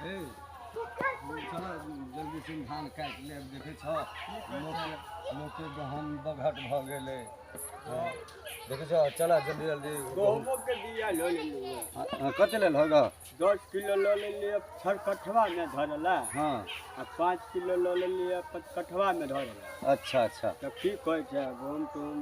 ए चलो जल्दी से धान काट ले देखे छ लोग के गहूम बघट भ गेले देखे छ चला जल्दी जल्दी गहूम के बिया लो ले लिए कते लेल होगा 10 किलो लो ले लिए छरकठवा में धरला हां आ 5 किलो लो ले लिए कठवा में धरला अच्छा अच्छा तो ठीक कहै छै गहूम तुम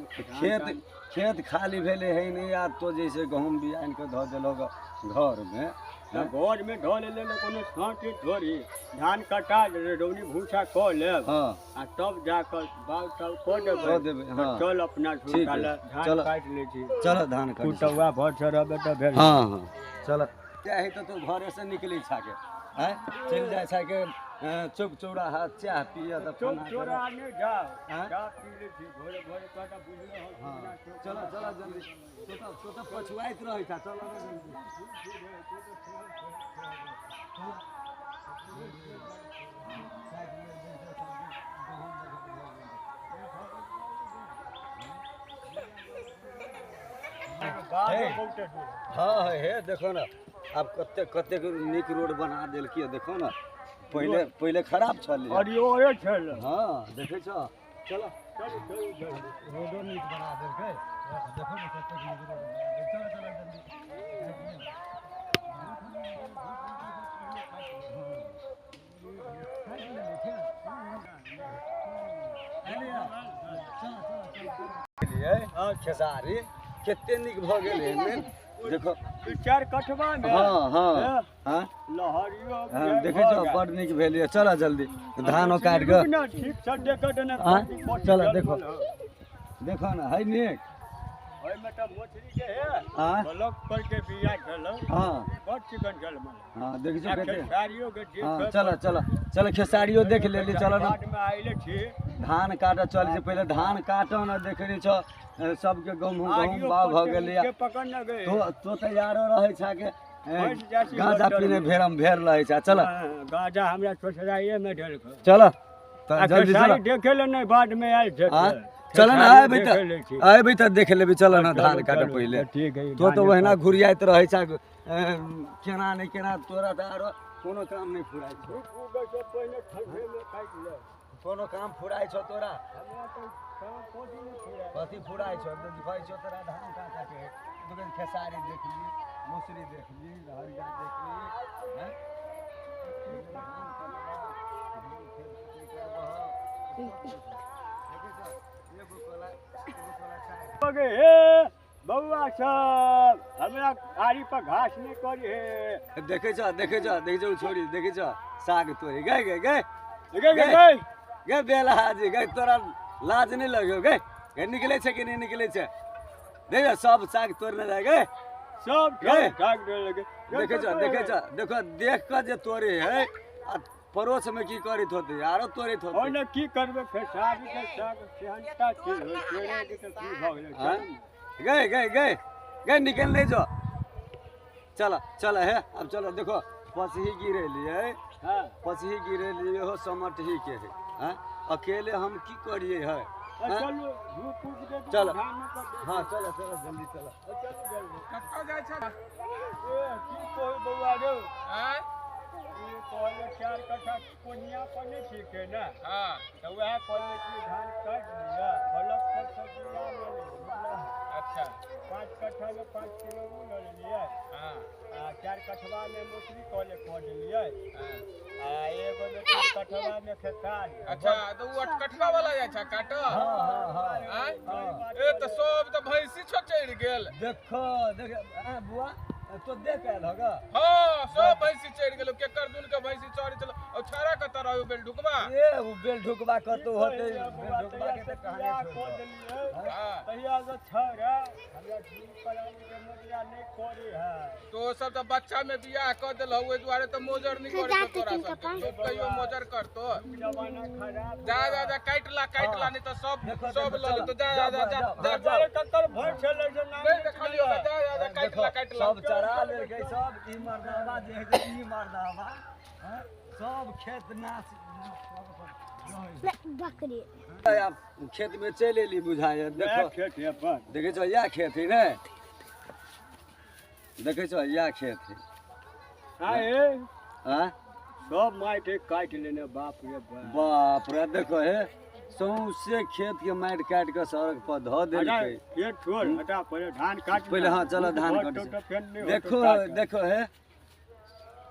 खेत खाली भेले है नहीं या तो जैसे गहूम बियान के ध देलो घर में घर में ढो ले कोनो छांटी थोड़ी धान कटा रौनी भूसा क लेब हां आ तब जाकर बाग सब क देबै हां चल अपना सुखाला धान काट ले छी चल धान काट कुटवा भर छरबे त भेल हां हां चल चाहे तो तू घरे से निकली छाके हैं चल जाए छाके चुप चौड़ा हाथ चाह पिया त चुप चौड़ा ने जाओ चाह पी ले छी भोरे भोरे काटा बुझले हो हां चल चल जल्दी तो पछुआइत रहै था चल हाँ हे देखो ना अब कते नीक रोड बना देलकिए देखो ना पहले खराब छल अरियोए छल हाँ देखे छ चलो रोडो नीक बना देलकै देखो ना कते नीक रोड चल जल्दी खेसारी कते निक भ गेलै देखो चार कठवा में हां हां हां लहरियो देखे छ बड़ निक भेलिए चला जल्दी धानो काट के ठीक छ देखत ना चला देखो देखो ना है निक ओय में त मोछरी के है हां ब्लॉक पर के बिया चलो हां बड़ चिकन चल मन हां देख छ कते खेसारियो के हां चला खेसारियो देख लेली चला ना बाद में आइले छी धान काटा चल जे पहले धान काटो ना देखनी छ सबके गहूम बाग भ गेलै पकड़ न गए तो तैयारो रहै छ के गाजा पीने भेरम भेर रहै छ चल गाजा हमरा छोछराइए में ढेल चल जल्दी चल देखे ले नहीं बाद में आइल छ चल ना आबे त देख लेबे चल ना धान काटे पहले ठीक है तो वहना घुरियाइत रहै छ केना नहीं केना तोरा त आरो कोनो काम नहीं फुराइ छ पहले ठंडे में काट ले कोनो काम फुराइ छ तोरा हमरा तो काम कोठी नहीं फुराइ कथी फुराइ छ दिखाइ छ तोरा धान काटे के दुकान खेसारी देख ली मौसरी देख ली हरिया देख ली हैं बउआ सब हमरा आरी पर घास नहीं करी है देखे छ छोरी देखे छ साग तोरी गए गे बेला हाजी गे तोरा लाज नहीं लगे गे निकले छ कि नहीं निकले छ देख सब साग तोड़ने जाए गे सब ठाक दे लगे देखे छ देखो देख के जे तोरे है पड़ोस में की करित होते यारो तोड़ित होते ओने की करबे खेसारी के साग सेहनता की होय तेरे के की भ गेलै गए निकल नहीं जो चल है अब चलो देखो पसही गिरेली है हां पसही गिरेली हो समट ही के है हां अकेले हम की करिए है चलो धूप उग दे चल हां चलो जल्दी चलो जल्दी कत्ता जाय छ ए की कोई बउआ रे हैं ये कहले 4 कट्ठा कोनिया पर नहीं ठीक है ना हां तो वह कहले की धान काट लिया ब्लॉक पर सब्जियां ले लिया अच्छा 5 कट्ठा में 5 किलो ले लिया हां 4 कट्ठा में मोसरी कहले खोद लिया हां एगो में 3 कट्ठा में खेसारी अच्छा तो वो अटकटवा वाला जाय छ काट हां ए तो सब तो भैंसी छ चढ़ गेल देखो बुआ तो देख आयल होगा हां सब भैंसी चढ़ गेल केकर दुन के भैंसी चढ़ चलो और छारा के तरह बेल ढुकबा ए वो बेल ढुकबा कतो होते बेल ढुकबा के त कहानी खोद लिए तहिया से छरा हमरा दिन परानी के मोजरा नहीं करे है तो सब तो बच्चा में बियाह कर देल ओए दुआरे तो मोजर नहीं करे तोरा सब लोग कहियो मोजर कर तो जमाना खराब जा काट ला नहीं तो सब ल तो जा कत्तर भर छले जे नाम नहीं देखलियो जा काट ला सब चरा ले गई सब ई मरदावा जे है ई मरदावा हैं सब खेत नाश बकरी अब खेत में चल एली बुझाय देखो खेत है पर देखे छ या खेत है ने देखे छ या खेत है हां सब माइटे काट लेने बाप रे बाप। बाप रे देखो हे सौंसे खेत के माइट काट के सड़क पर धो हटा देलकै। ये छोड़ हटा पहले धान काट पहले हाँ चलो धान काट तो फिर नहीं देखो देखो हे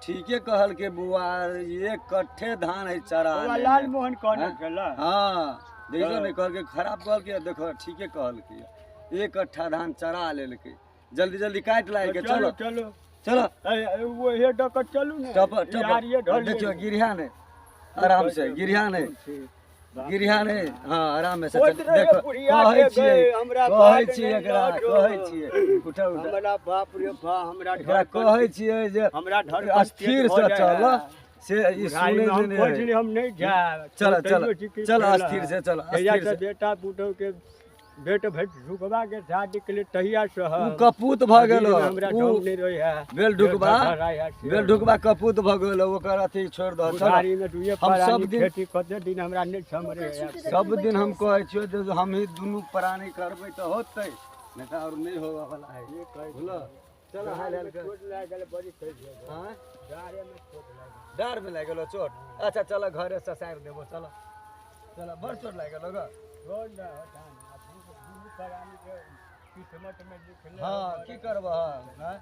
ठीके कहल के बुआ एक कट्ठे धान है चरा बाबा लेने। लाल मोहन कहने हाँ? चला हाँ देखो नहीं कहल के खराब कहल के देखो ठीके कहल के एक कट्ठा धान चरा लेलकै जल्दी जल्दी काट लाए के चलो चलो चलो अरे वो ये डकर चलू ना टप यार ये टप ढल देखियो गिरिया ने आराम से गिरिया ने गिरिया ने हाँ आराम से ओत रे देखो बुढ़िया कहै के छियै गए, हमरा कहै बात छियै नहीं एकरा लौटो। कहै छियै उठा उठा हमरा बाप रे बाप हमरा एकरा कहै छियै जे हमरा धर स्थिर से चल से ई सुनै नहीं हम नहीं जा चल चल चल स्थिर से चल स्थिर से बेटा पुतौ के बेट भेट झुकवा के शादी के लिए तहिया से उ कपूत भ गेलो हमरा ढंग नहीं रही है बेल ढुकबा कपूत भ गेलो ओकर अथी छोड़ दह चल गाड़ी में दुइये हम परानी सब दिन खेती कते दिन हमरा नहीं समरे सब दिन हम कहै छियै जे हम ही दुनू प्राणी करबै त होतै नहीं त और नहीं होवा वाला है ये कह बोलो चल हाल हाल कर चोट लाग गेल बड़ी कह हां गाड़ी में चोट लाग डर में लाग गेलो चोट अच्छा चल घरे से साइड देबो चल चल बड़ चोट लाग गेलो ग रोड ना हटा दुनू परानी के किस्मत में लिखले हां की करब हां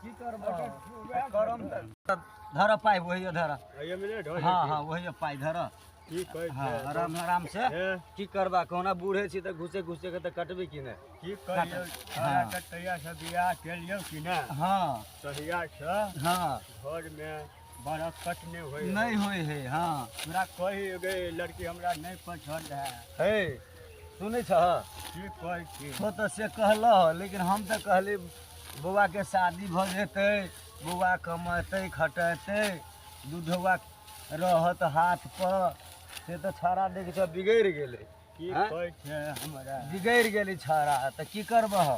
की करब करम त धर पाइ वही धर ये मिले ढोल हां हां वही पाइ धर की कह हां आराम आराम से की करबा कोना बूढ़े छी त घुसे घुसे के त कटबे की ने की कहियो सारा के तैया से बियाह केलियो कि ना हां तहिया से हां घर में बड़ा कट नहीं होई नहीं होई है हां हमरा कही गई लड़की हमरा नहीं पसंद है हे सुनै छ की कह छी तो त से कहल लेकिन हम त कहली बौआ के शादी भ जेतै बौआ कमैतै खटैतै दूधवा रहत हाथ पर से तो छाड़ा देख के बिगड़ गेलै की हाँ? कह छे हमरा बिगड़ गेली छाड़ा त की करबह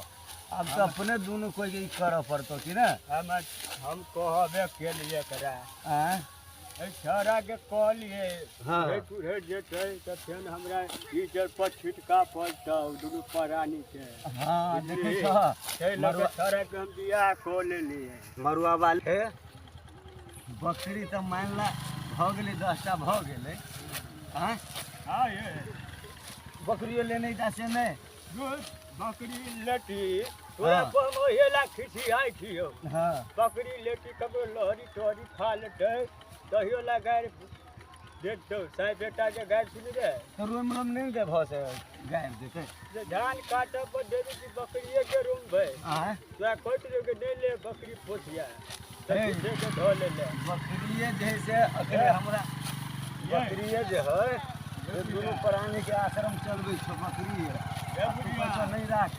अब तो अपने दोनों कोई के करऽ पड़तो कि ना हम कहबे के लिए करा आँ? छोरा के कहलिए हाँ। भेट जेतै त फेन हमरा ई जर पर छिटका पड़तौ दुनू परानी के हाँ देखै छ छै लगे छोरा के हम बियाह को लेलिए मरुआ वाले बकरी तो मान ला भ गेलै 10टा भ गेलै आँ? हां ये बकरियो लेने ता से नहीं दूध बकरी लेटी तोरा पर मोहेला खिसी आई छियो हाँ बकरी लेटी कबो लहरी तोरी खा लेतै दहियो ला गाय देख दो साई बेटा के गाय सुन रे तो रूम रूम नहीं दे भस गाय देते जे धान काटब पर देबी की बकरिए के रूम भई आँ? तोरा कहत रे के नहीं ले बकरी पोसिया हे। से के धो ले ले बकरिए जैसे अगर हमरा बकरिए जे है ये दोनों प्राणी के आश्रम चलबै छ बकरिए ए तू बुढ़िया पैसा नहीं राख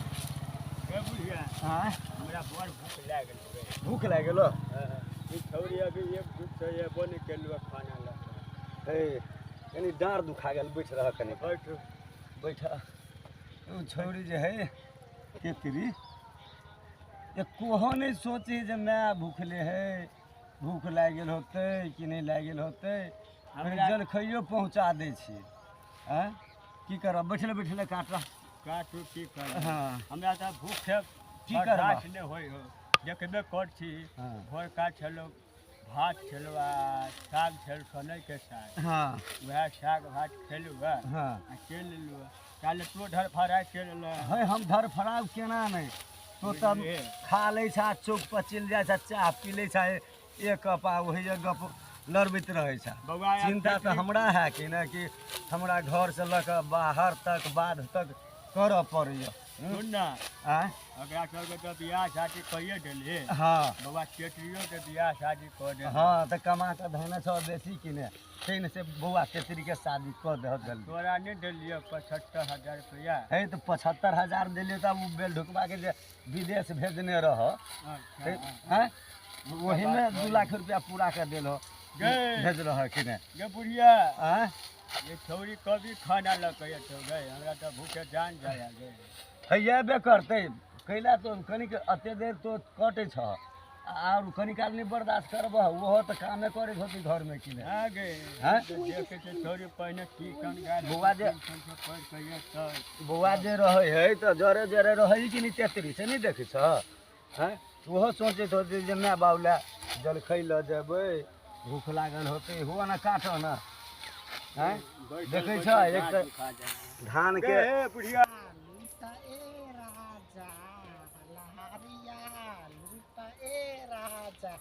ए बुढ़िया आँ? हमरा बड़ भूख लाग गेल भूख लाग गेलो ई छौरी अभी एक दूध से ये बन के लुआ खाना ला हे कनी डाँर दुखा गेल बैठ रह कनी बैठ बैठा उ छौरी जे है केतरी ये कोहो नहीं सोचे जे मैं भूखले है भूख लाग गेल होते कि नहीं लाग गेल होते हमरा जल खइयो पहुँचा दै छियै आँ? की करब बैठले बैठले काटला काटू की कर हाँ हमरा त भूख है की करबा? बर्दाश्त नहीं होई हो देखबे कर छी हाँ भोर का छलो भात छलो आ साग छल सनई के साग हाँ वह साग भात खेलू आ हाँ के लेलू काले तो धर फराय के ले है हम धर फराब केना नहीं तो तब खा लै छा चौक पर चलि जाइ छा चाह पी लै छा एक कप आ वही गप लड़बैत रहै छा बौआ चिंता तो हमरा है कि ना कि हमरा घर से लऽ कऽ बाहर तक बाध तक करऽ पड़ैया सुन ना आँ? अगला चल के तो बियाह शादी कइए देली हाँ बौआ केटरियो के बियाह शादी कर दे हाँ तो कमा के धने छो बेसी कि ने तैन से बौआ केतरी के शादी कर दे जल्दी तोरा नहीं देलिए 75,000 रुपया है तो 75,000 दिलिए तब उ बेल ढुकबा के जे विदेश भेजने रह अच्छा वही में 2 लाख रुपया पूरा कर दिल हो गए। भेज रह कि ने ये बुढ़िया आँ? ये छौरी कभी खाना लगे तो गए हमरा तो भूखे जान जाया गए हैबे करते कैला तो कनिक अते देर तो कटे छ और कनिक आदमी बर्दाश्त करब वो तो कामे करे होती घर में कि ने आ गए हैं? तो देखे के छौरी पहले चिकन गाय बौआ जे पर कहिए तो बौआ जे रहे है तो जरे जरे रहे कि नहीं तेतरी से नहीं देखे छ हैं? ओहो सोचे तो जे मैं बाबूला जलखै ल जेबै भूख लागल होते हुआ ना काटो ना हैं देखे छ एक त धान के बुढ़िया लूटा ए राजा लहरिया लूटा ए राजा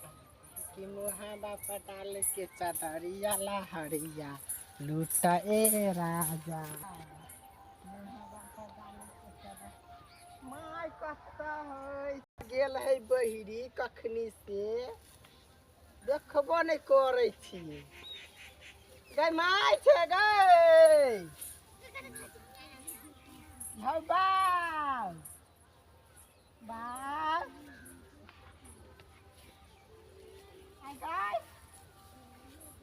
कि मुहाबा पटाल के चदरिया लहरिया लूटा ए राजा मुहाबा पटाल के चदर माय कत्ता है गेल है बहिरी कखनी से देखबो नहीं करे छी गई माय छे गई हौ बाव बाव आई गई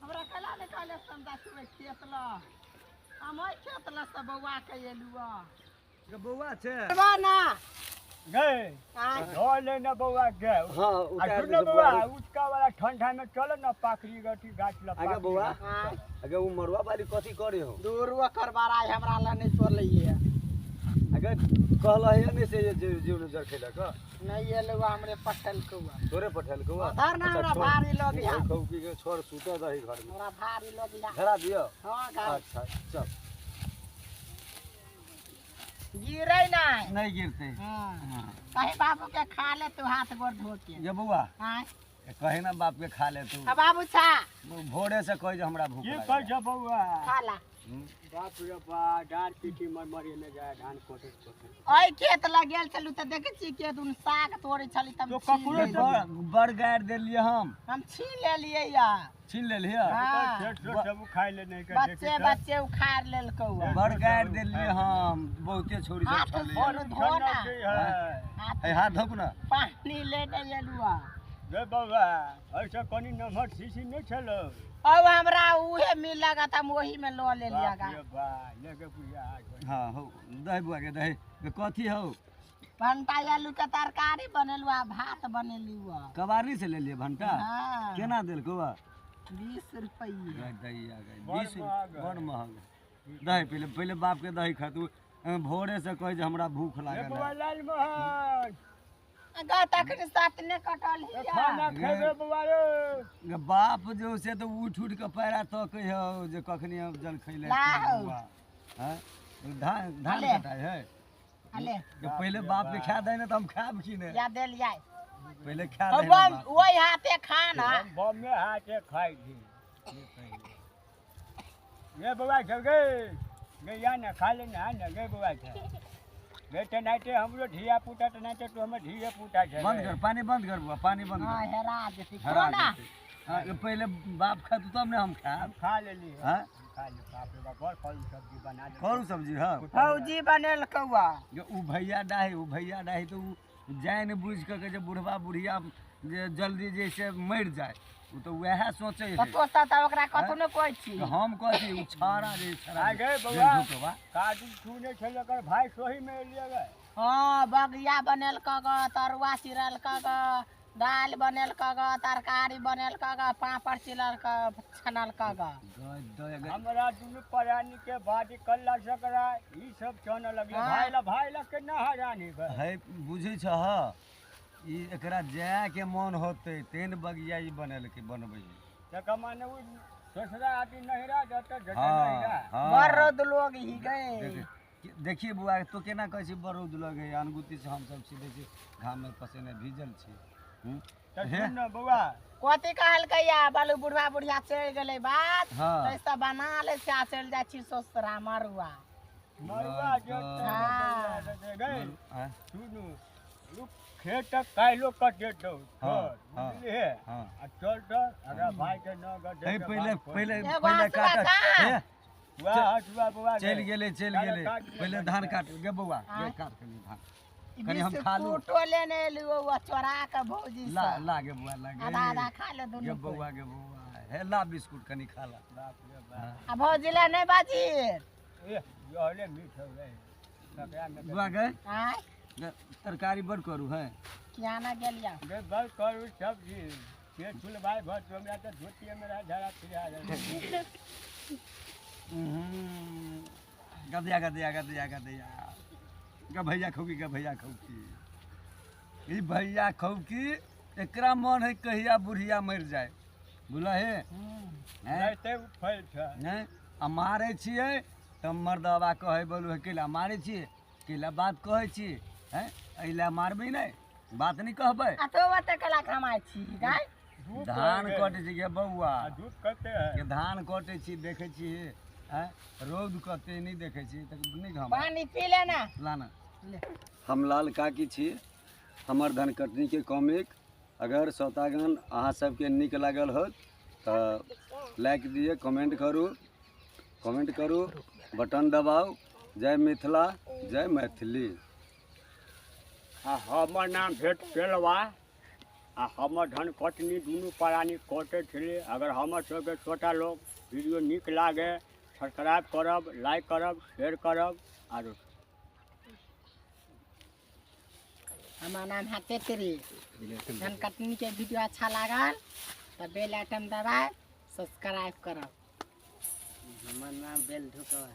हमरा कला निकाले संदा सुबह खेत ल हम खेत ल सब बउआ के एलुआ के बौआ छे ना गए आई धो ले ना बउआ गए हां आ उतार सुन दे बउआ बौआ उसका वाला ठंडा में चलो ना पाकड़ी गठी गाछ ला आगे बौआ आई अगे उ मरुआ वाली कथी करे हो दूरवा करबाराय हमरा ला नहीं तोड़लिए अगे कहला है ने से जीव नजर खेला का नहीं एलुआ हमरे पटल कौआ तोरे पठल को धर ना हमरा भारी लग या खौकी के छोड़ सुता रही घर में हमरा भारी लग या धरा दियो हां गा अच्छा चल गिरै नहीं नहीं गिरते हां कहीं बाबू के खा ले तू हाथ गोड़ धो के ये बौआ हां कहे ना बाप के खा ले तू अब बाबू छा भोरे से कह जे हमरा भूख ये लागल कर जा बउआ खा ला बाप रे बा डार पीटी मर मरी न जाए धान कोटे कोटे ओइ खेत लगेल चलू त देखे छी के दुन साग तोड़े छली तम तो छीन ककरो लेलियै। बड़ गाड़ देलिए हम छीन लेलियै या छीन लेलिए हाँ। खेत सब खाई ले नहीं कर बच्चे बच्चे उखाड़ लेल कौआ बड़ गाड़ देलिए हम बहुते छोरी सब हाथ छलिए धोना धोना ए हाथ धोक ना पानी ले दे एलुआ गे बउआ ऐसा कोनी नमहर सीसी नहीं चलो अब हमरा उहे मिल लगा त हम वही में लो ले लिया गा बाप रे बा लेके बुढ़िया आ गई हां हो दही बुआ के दही के कथी हो भंटा आलू के तरकारी बनेलुआ भात बनेलुआ कबारी से ले लिए भंटा हां केना देल को 20 रुपया दही आ गई बड़ 20 महग है। बड़ महंग दही पहले पहले बाप के दही खा तू भोरे से कहे जे हमरा भूख ये लागल बउआ है लाल मोहन गा तक साथ ने कटल ये हिया खाना खेबे बउआ रे गे बाप जो से तो उठ उठ के पैरा तो कहे हो जे कखनी हम जल खैले लाओ। हैं धान धान अले। कटाई है अले कि पहले बाप के खा दे ना तो हम खाब की ने या दे लिया पहले खा अब दे ना बाप। वही हाथे खाना हम बम में हाथे खाई थी ये बउआ चल गए गे या ना खा ले ना गे बउआ चल गे तनाइते हमरो धिया पुता तनाइते तो हमर धिया पुता छे बंद कर पानी बंद कर बुआ पानी बंद हां कर हेरा देती हरा कोना देते। हाँ, ये पहले बाप खा तब ने हम खा हम खा लेली हाँ खा ले बाप रे बाप बड़ फल सब्जी बना दे करू सब्जी हाँ फौजी बनल कौआ ये उ भैया डाही तो उ जान बुझ के जे बुढ़वा बुढ़िया जे जल्दी जैसे मर जाए उ तो वह सोचे है तो त ओकरा कतो न कोइ छी तो हम कहती उ छाड़ा रे छाड़ा आ गए बउआ काजू छूने छले कर भाई सोही में लिए गए हां बगिया बनल कग तरुआ चिरल कग दाल बनल कग तरकारी बनल कग पापड़ चिरल क छनल कग हमरा दुनु परानी के बाजी कल्ला सकरा ई सब चन लगले हाँ। भाई ला के ना हरानी बे है बुझे छ ह ई एकरा जाय के मन होते तेन बगिया ई बनल के बनबै त कमाने उ ससुरा आदि नहिरा जत जत हाँ नहिरा हाँ बरद लोग ही गए देखिए बुआ तो केना कहै छी बरौद लगे अनगुती से हम सब सीधे छी घाम में पसीने भीजल छी त सुन न बउआ कथी कहल कैया बालू बुढ़वा बुढ़िया चल गेलै बात हाँ। ऐसा बना ले से चल जाइ छी ससुरा मरुआ मरुआ हाँ। जत गए हाँ सुनु लुक खेत काइलो कटे दो हाँ, हाँ, बुझली हाँ। आ चल त अगर भाई के न गटे है पहले पहले एगो पहले हँसुआ काट का? हे, वाह हसुआ बउआ चल गेले काट पहले धान काट गे बौआ गे हाँ। काट के धान कनी हम खा लू बिस्कुटो लेने एलु वो चोरा के भौजी ला से ला गे बौआ ला गे आधा आधा खा ले गे दुनू कोई। बौआ हे ला बिस्कुट कनी खा ला बाप रे बाप हाँ। आ भौजी ले नहीं बाजी ए योले मीठ हो गए सकरा में बुआ गए आय गे, तरकारी बड़ करू है किया ना गेलिया गे बल करू सब्जी ये फूल भाई भर तो मैं तो धोती में रह धरा फिरा गदिया गदिया गदिया गदिया गे भैया खौकी गे भैया खौकी ई भैया खौकी एकरा मन है कहिया बुढ़िया मर जाए बुझलही हैं? रहते फैल छै नहीं आ मारै छियै तऽ मर्दवा कहै बोलू है किला मारै छियै किला बात कहै छियै हैं एहि लए मारबै नहि बात नहि कहबै आ तो ओते कला कमाइ छी गाय धूप धान है। कटै छै गे बौआ आ धूप कते है के धान कटै छी देखै छियै हैं रौद कते नहि देखै छी तऽ नहि घाम पानी पी लेना लाना ले। हम लाल काकी छी हमर धन कटनीके कॉमिक अगर श्रोतागण अहाँ सबके नीक लागल होत तऽ लाइक दिए कमेंट करू बटन दबाउ जय मिथिला जय मैथिली आ हमर नाम भेट पेलवा आ हमर धन कटनी दुनू प्राणी कटै छलै अगर हमर सबके छोटा लोग वीडियो नीक लागे सब्सक्राइब करब लाइक करब शेयर करब आरो हमार नाम है तेतरी धन कटनी के वीडियो अच्छा लागल तो बेल आइटम दबाए सब्सक्राइब करब हमर नाम बेल ढुकवा